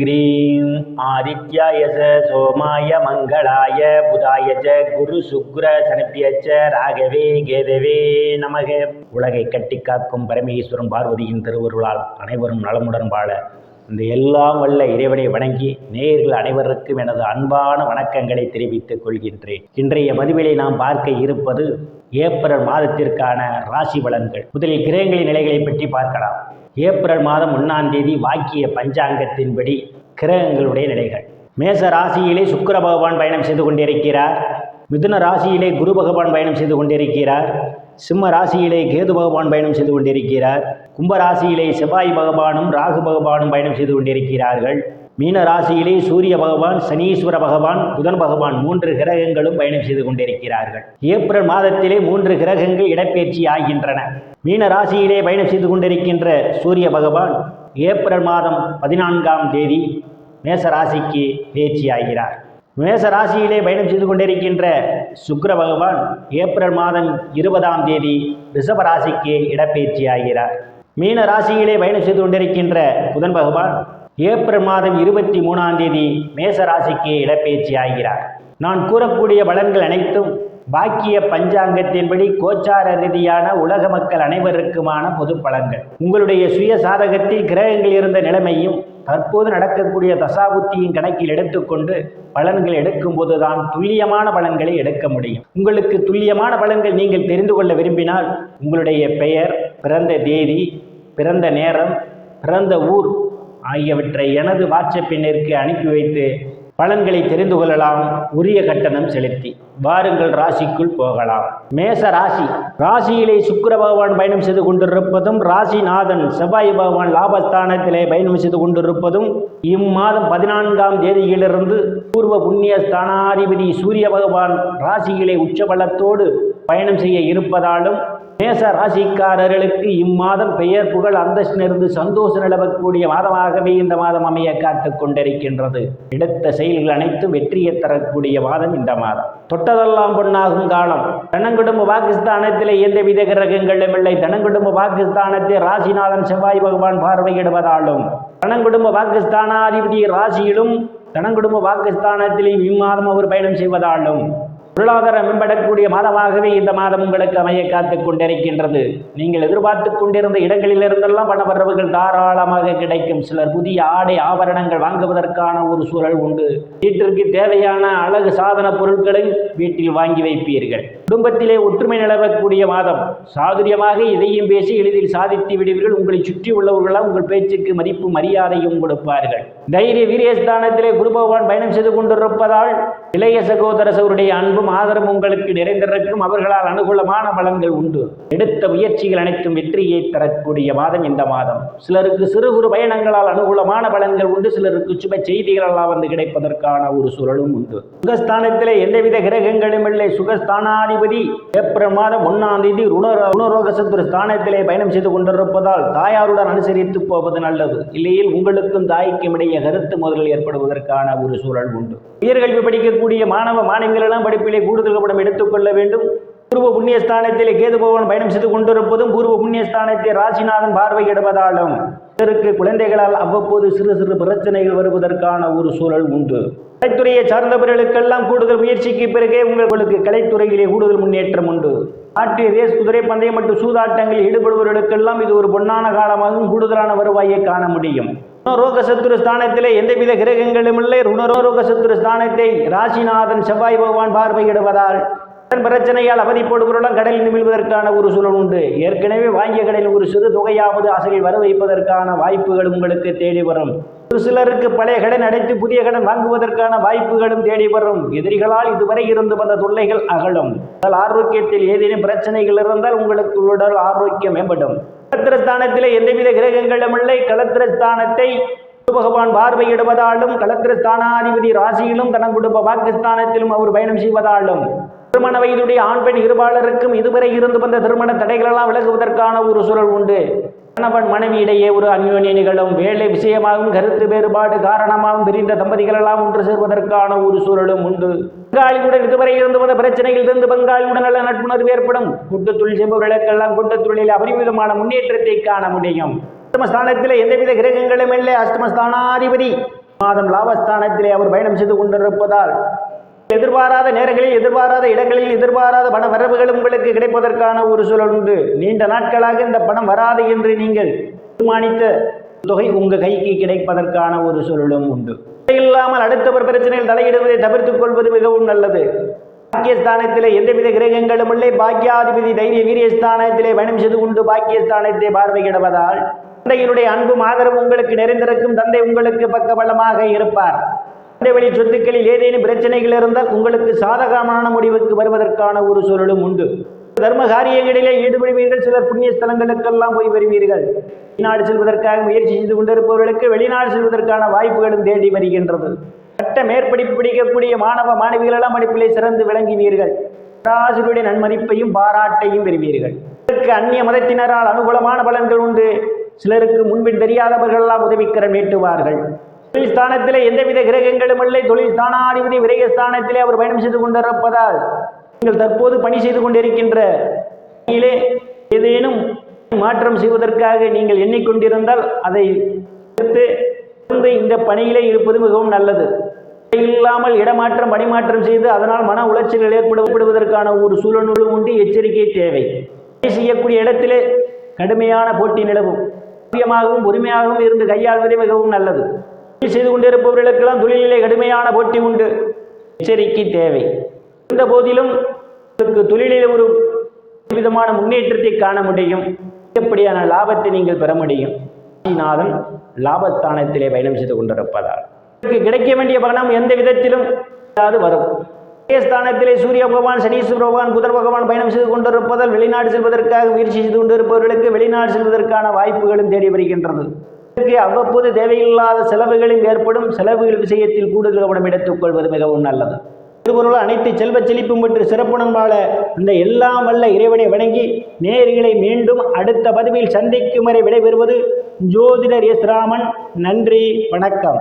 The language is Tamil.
க்ரீம் ஆதித்யாய சோமாய மங்களாய புதாய குரு சுக்ர சனிப்பியச்ச ராகவே கேதவே நமக. உலகை கட்டி காக்கும் பரமேஸ்வரன் பார்வதியின் திருவருளால் அனைவரும் நலமுடன் வாழ இந்த எல்லாம் வல்ல இறைவனை வணங்கி நேயர்கள் அனைவருக்கும் எனது அன்பான வணக்கங்களை தெரிவித்துக் கொள்கின்றேன். இன்றைய பதிவிலை நாம் பார்க்க இருப்பது ஏப்ரல் மாதத்திற்கான ராசி பலன்கள். முதலில் கிரகங்களின் நிலைகளை பற்றி பார்க்கலாம். ஏப்ரல் மாதம் 1ஆம் தேதி வாக்கிய பஞ்சாங்கத்தின்படி கிரகங்களுடைய நிலைகள். மேச ராசியிலே சுக்கிர பகவான் பயணம் செய்து கொண்டிருக்கிறார். மிதுன ராசியிலே குரு பகவான் பயணம் செய்து கொண்டிருக்கிறார். சிம்ம ராசியிலே கேது பகவான் பயணம் செய்து கொண்டிருக்கிறார். கும்ப ராசியிலே செவ்வாய் பகவானும் ராகு பகவானும் பயணம் செய்து கொண்டிருக்கிறார்கள். மீன ராசியிலே சூரிய பகவான், சனீஸ்வர பகவான், புதன் பகவான் 3 கிரகங்களும் பயணம் செய்து கொண்டிருக்கிறார்கள். ஏப்ரல் மாதத்திலே 3 கிரகங்கள் இடப்பெயர்ச்சி ஆகின்றன. மீன ராசியிலே பயணம் செய்து கொண்டிருக்கின்ற சூரிய பகவான் ஏப்ரல் மாதம் 14ஆம் தேதி மேச ராசிக்கு பயிற்சி ஆகிறார். மேச ராசியிலே பயணம் செய்து கொண்டிருக்கின்ற சுக்கிர பகவான் ஏப்ரல் மாதம் 20ஆம் தேதி ரிஷப ராசிக்கு இடப்பெயர்ச்சி ஆகிறார். மீன ராசியிலே பயணம் செய்து கொண்டிருக்கின்ற புதன் பகவான் ஏப்ரல் மாதம் 23ஆம் தேதி மேச ராசிக்கு இடப்பெயர்ச்சி ஆகிறார். நான் கூறக்கூடிய பலன்கள் அனைத்தும் பாக்கிய பஞ்சாங்கத்தின்படி கோச்சார ரீதியான உலக மக்கள் அனைவருக்குமான பொது பலன்கள். உங்களுடைய சுய சாதகத்தில் கிரகங்கள் இருந்த நிலைமையும் தற்போது நடக்கக்கூடிய தசாபுத்தியின் கணக்கில் எடுத்துக்கொண்டு பலன்கள் எடுக்கும் போதுதான் துல்லியமான பலன்களை எடுக்க முடியும். உங்களுக்கு துல்லியமான பலன்கள் நீங்கள் தெரிந்து கொள்ள விரும்பினால் உங்களுடைய பெயர், பிறந்த தேதி, பிறந்த நேரம், பிறந்த ஊர் ஆகியவற்றை எனது வாட்ஸ்அப் எண்ணிற்கு அனுப்பி வைத்து பலன்களை தெரிந்து கொள்ளலாம். உரிய கட்டணம் செலுத்தி வாருங்கள் ராசிக்குள் போகலாம். மேச ராசி. ராசியிலே சுக்கிர பகவான் பயணம் செய்து கொண்டிருப்பதும் ராசிநாதன் செவ்வாய் பகவான் லாபஸ்தானத்திலே பயணம் செய்து கொண்டிருப்பதும் இம்மாதம் 14ஆம் தேதியிலிருந்து பூர்வ புண்ணிய ஸ்தானாதிபதி சூரிய பகவான் ராசியிலே உச்சபலத்தோடு பயணம் செய்ய இருப்பதாலும் மேச ராசிக்காரர்களுக்கு இம்மாதம் பெயர் புகழ் அந்தஸ்திலிருந்து சந்தோஷம் நிலவக்கூடிய மாதமாகவே இந்த மாதம் அமைய காத்து கொண்டிருக்கின்றது. எடுத்த செயல்கள் அனைத்தும் வெற்றியை தரக்கூடிய மாதம் இந்த மாதம். தொட்டதெல்லாம் பொன்னாகும் காலம். தனங்குடும்ப பாகிஸ்தானத்திலே எந்தவித கிரகங்களும் இல்லை. தனங்குடும்ப பாகிஸ்தானத்தை ராசிநாதன் செவ்வாய் பகவான் பார்வையிடுவதாலும் தனங்குடும்ப பாகிஸ்தானாதிபதி ராசியிலும் தனங்குடும்ப பாகிஸ்தானத்திலும் இம்மாதம் அவர் பயணம் செய்வதாலும் பொருளாதாரம் மேம்படக்கூடிய மாதமாகவே இந்த மாதம் உங்களுக்கு அமைய காத்து கொண்டிருக்கின்றது. நீங்கள் எதிர்பார்த்து கொண்டிருந்த இடங்களிலிருந்தெல்லாம் பணவரவுகள் தாராளமாக கிடைக்கும். சிலர் புதிய ஆடை ஆபரணங்கள் வாங்குவதற்கான ஒரு சூழல் உண்டு. வீட்டிற்கு தேவையான அழகு சாதன பொருட்களை வீட்டில் வாங்கி வைப்பீர்கள். குடும்பத்திலே ஒற்றுமை நிலவக்கூடிய மாதம். சாதுரியமாக இதையும் பேசி எளிதில் சாதித்து விடுவீர்கள். உங்களை சுற்றி உள்ளவர்களால் உங்கள் பேச்சுக்கு மதிப்பு மரியாதையும் கொடுப்பார்கள். தைரிய வீரியஸ்தானத்திலே குரு பகவான் பயணம் செய்து கொண்டிருப்பதால் இளைய சகோதர சகோதரருடைய அன்பும் ஆதரவும் உங்களுக்கு நிறைந்திருக்கும். அவர்களால் அனுகூலமான பலன்கள் உண்டு. எடுத்த முயற்சிகள் அனைத்தும் வெற்றியை தரக்கூடிய மாதம் இந்த மாதம். சிலருக்கு சிறு குறு பயணங்களால் அனுகூலமான பலன்கள் உண்டு. சிலருக்கு சுப செய்திகளெல்லாம் வந்து கிடைப்பதற்கான ஒரு சூழலும் உண்டு. சுகஸ்தானத்திலே எந்தவித கிரகங்களும் இல்லை. சுகஸ்தானாதிபதி ஏப்ரல் மாதம் 1ஆம் தேதி ருணரோக சத்துரு ஸ்தானத்திலே பயணம் செய்து கொண்டிருப்பதால் தாயாருடன் அனுசரித்து போவது நல்லது. இல்லையில் உங்களுக்கும் தாய்க்கும் இடையே கருத்து முதலில் ஏற்படுவதற்கான ஒரு சூழல் உண்டு. உயர்கல்வி படிக்கக்கூடிய மாணவ மாணவிகள் எல்லாம் படிப்பிலே கூடுதல் கவனம் எடுத்துக்கொள்ள வேண்டும். பூர்வ புண்ணியஸ்தானத்திலே கேது பகவான் பயணம் செய்து கொண்டிருப்பதும் பூர்வ புண்ணியஸ்தானத்தை ராசிநாதன் பார்வையிடுவதாலும் இதற்கு குழந்தைகளால் அவ்வப்போது சிறு சிறு பிரச்சனைகள் வருவதற்கான ஒரு சூழல் உண்டு. கலைத்துறையை சார்ந்தவர்களுக்கெல்லாம் கூடுதல் முயற்சிக்கு பிறகே உங்களுக்கு கலைத்துறையிலே கூடுதல் முன்னேற்றம் உண்டு. நாட்டு ரேஸ், குதிரை பந்தயம் மற்றும் சூதாட்டங்களில் ஈடுபடுபவர்களுக்கெல்லாம் இது ஒரு பொன்னான காலமாகவும் கூடுதலான வருவாயை காண முடியும். ருணரோக சத்துரு ஸ்தானத்திலே எந்தவித கிரகங்களும் இல்லை. ருணரோக சத்துரு ஸ்தானத்தை ராசிநாதன் செவ்வாய் பகவான் பார்வையிடுவதால் பிரச்சனையால் அவதிப்படுபவர்களும் கடலில் நிமிழ்வதற்கான ஒரு சூழல் உண்டு. ஏற்கனவே வாங்கிய கடலில் ஒரு சிறு தொகையாவது அசலில் வர வைப்பதற்கான வாய்ப்புகள் உங்களுக்கு தேடி வரும். ஒரு சிலருக்கு பழைய கடன் அடைத்து புதிய கடன் வாங்குவதற்கான வாய்ப்புகளும் தேடி வரும். எதிரிகளால் இதுவரை இருந்து வந்த தொல்லைகள் அகலும். உடல் ஆரோக்கியத்தில் ஏதேனும் பிரச்சனைகள் இருந்தால் உங்களுக்கு உடல் ஆரோக்கியம் மேம்படும். களத்திரஸ்தானத்திலே எந்தவித கிரகங்களும் இல்லை. களத்திரஸ்தானத்தை பகவான் பார்வையிடுவதாலும் களத்திரஸ்தானாதிபதி ராசியிலும் தனக்குடும்ப பாகிஸ்தானத்திலும் அவர் பயணம் செய்வதாலும் திருமண வயதுடைய ஆண் பெண் இருபாலருக்கும் இதுவரை இருந்து வந்த திருமண தடைகளெல்லாம் விலகுவதற்கான ஒரு சூழல் உண்டு. கணவன் மனைவி இடையே ஒரு அந்யோன்ய நிகழும். வேலை விஷயமாகவும் கருத்து வேறுபாடு காரணமாகவும் பிரிந்த தம்பதிகள் எல்லாம் ஒன்று சேர்வதற்கான ஒரு சூழலும் உண்டு. பங்காளியுடன் இதுவரை இருந்து வந்த பிரச்சனைகள் இருந்து பங்காளியுடன் நல்ல நட்புணர்வு ஏற்படும். கூட்டுத்தொழில் செய்பவர்களுக்கெல்லாம் கூட்டுத்தொழிலில் அபரிமிதமான முன்னேற்றத்தை காண முடியும். அஷ்டமஸ்தானத்தில் எந்தவித கிரகங்களும் இல்லை. அஷ்டமஸ்தானாதிபதி மாதம் லாபஸ்தானத்திலே அவர் பயணம் செய்து கொண்டிருப்பதால் எதிர்பாராத நேரங்களில் எதிர்பாராத இடங்களில் எதிர்பாராத பண வரவுகள் உங்களுக்கு கிடைப்பதற்கான ஒரு சூழல் உண்டு. நீண்ட நாட்களாக இந்த பணம் வராது என்று நீங்கள் தீர்மானித்த தொகை உங்கள் கைக்கு கிடைப்பதற்கான ஒரு சூழலும் உண்டு. இல்லாமல் அடுத்தவர் பிரச்சனையில் தலையிடுவதை தவிர்த்துக் கொள்வது மிகவும் நல்லது. பாக்கியஸ்தானத்திலே எந்தவித கிரகங்களும் இல்லை. பாக்கியாதிபதி தைரிய வீரியஸ்தானத்திலே பயணம் செய்து கொண்டு பாக்கியஸ்தானத்தை பார்வையிடுவதால் தந்தையினுடைய அன்பும் ஆதரவு உங்களுக்கு நிறைந்திருக்கும். தந்தை உங்களுக்கு பக்கபலமாக இருப்பார். தந்தை வழி சொத்துக்களில் ஏதேனும் பிரச்சனைகள் இருந்தால் உங்களுக்கு சாதகமான முடிவுக்கு வருவதற்கான ஒரு சூழலும் உண்டு. தர்ம காரியங்களிலே ஈடுபடுவீர்கள். சிலர் புண்ணிய ஸ்தலங்களுக்கெல்லாம் போய் வருவீர்கள். வெளிநாடு செல்வதற்காக முயற்சி செய்து கொண்டிருப்பவர்களுக்கு வெளிநாடு செல்வதற்கான வாய்ப்புகளும் தேடி வருகின்றது. சட்ட மேற்படிப்பு படிக்கக்கூடிய மாணவ மாணவிகளெல்லாம் படிப்பிலே சிறந்து விளங்குவீர்கள். ஆசிரியருடைய நன்மதிப்பையும் பாராட்டையும் பெறுவீர்கள். சிலருக்கு அந்நிய மதத்தினரால் அனுகூலமான பலன்கள் உண்டு. சிலருக்கு முன்பின் தெரியாதவர்களெல்லாம் உதவிக்கரம் நீட்டுவார்கள். தொழில் ஸ்தானத்திலே எந்தவித கிரகங்களும் இல்லை. தொழில் ஸ்தானாதிபதி விரயஸ்தானத்திலே அவர் பயணம் செய்து கொண்டிருப்பதால் நீங்கள் தற்போது பணி செய்து கொண்டிருக்கின்ற பணியிலே ஏதேனும் மாற்றம் செய்வதற்காக நீங்கள் எண்ணிக்கொண்டிருந்தால் அதை இந்த பணியிலே இருப்பது மிகவும் நல்லது. இல்லாமல் இடமாற்றம் பணிமாற்றம் செய்து அதனால் மன உளைச்சல்கள் ஏற்படுவதற்கான ஒரு சூழலும் உண்டு. எச்சரிக்கை தேவை. செய்யக்கூடிய இடத்திலே கடுமையான போட்டி நிலவும். பொறுமையாகவும் இருந்து கையாள்வதே மிகவும் நல்லது. செய்து கொண்டிருப்பவர்களுக்கெல்லாம் தொழிலிலே கடுமையான போட்டி உண்டு. எச்சரிக்கை தேவை. இந்த போதிலும் தொழிலில் ஒரு விதமான முன்னேற்றத்தை காண முடியும். எப்படியான லாபத்தை நீங்கள் பெற முடியும். நாதன் லாபஸ்தானத்திலே பயணம் செய்து கொண்டிருப்பதால் கிடைக்க வேண்டிய பணம் எந்த விதத்திலும் வரும். ஸ்தானத்திலே சூரிய பகவான், சனீஸ்வர பகவான், புதன் பகவான் பயணம் செய்து கொண்டிருப்பதால் வெளிநாடு செல்வதற்காக முயற்சி செய்து கொண்டிருப்பவர்களுக்கு வெளிநாடு செல்வதற்கான வாய்ப்புகளும் தேடி வருகின்றது. அவ்வப்போது தேவையில்லாத செலவுகளும் ஏற்படும். செலவுகள் விஷயத்தில் கூடுதல் கவனம் எடுத்துக் கொள்வது மிகவும் நல்லது. திருவருள் அனைத்து செல்வ செழிப்பும் பெற்று சிறப்புடன் வாழ இந்த எல்லாம் வல்ல இறைவனை வணங்கி நேயர்களை மீண்டும் அடுத்த பதிவில் சந்திக்கும் வரை விடைபெறுவது ஜோதிடர் எஸ் ராமன். நன்றி, வணக்கம்.